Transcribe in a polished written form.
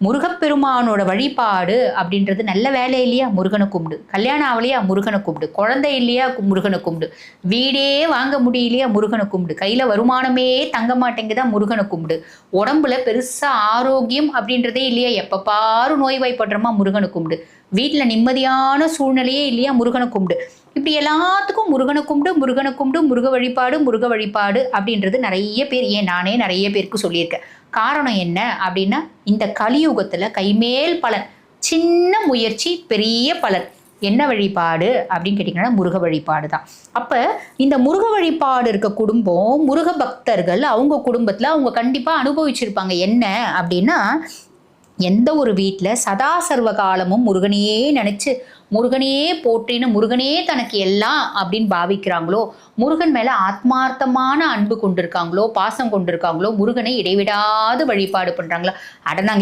முருகப்பெருமானோட வழிபாடு அப்படின்றது நல்ல வேலை இல்லையா, முருகனை கும்பிடு. கல்யாணம் ஆகலையா, முருகனை கும்பிடு. குழந்தை இல்லையா, முருகனை கும்பிடு. வீடே வாங்க முடியலையா, முருகனை கும்பிடு. கையில வருமானமே தங்க மாட்டேங்குதா, முருகனை கும்பிடு. உடம்புல பெருசா ஆரோக்கியம் அப்படின்றதே இல்லையா, எப்ப பாரு நோய்வாய்ப்படுறோமா, முருகனை கும்பிடு. வீட்டுல நிம்மதியான சூழ்நிலையே இல்லையா, முருகனை கும்பிடு. இப்படி எல்லாத்துக்கும் முருகனை கும்பிடு, முருகனை கும்பிடு, முருக வழிபாடு அப்படின்றது நிறைய பேர், ஏன் நானே நிறைய பேருக்கு சொல்லியிருக்கேன். காரணம் என்ன அப்படின்னா, இந்த கலியுகத்துல கைமேல் பலன், சின்ன முயற்சி பெரிய பலன். என்ன வழிபாடு அப்படின்னு கேட்டிங்கன்னா, முருக வழிபாடு தான். அப்போ இந்த முருக வழிபாடு இருக்க குடும்பம், முருக பக்தர்கள் அவங்க குடும்பத்தில் அவங்க கண்டிப்பாக அனுபவிச்சிருப்பாங்க. என்ன அப்படின்னா, எந்த ஒரு வீட்டில் சதா சர்வ காலமும் முருகனையே நினச்சி முருகனையே போற்றின்னு முருகனே தனக்கு எல்லாம் அப்படின்னு பாவிக்கிறாங்களோ, முருகன் மேலே ஆத்மார்த்தமான அன்பு கொண்டிருக்காங்களோ, பாசம் கொண்டிருக்காங்களோ, முருகனை இடைவிடாது வழிபாடு பண்ணுறாங்களோ, அட நாங்கள்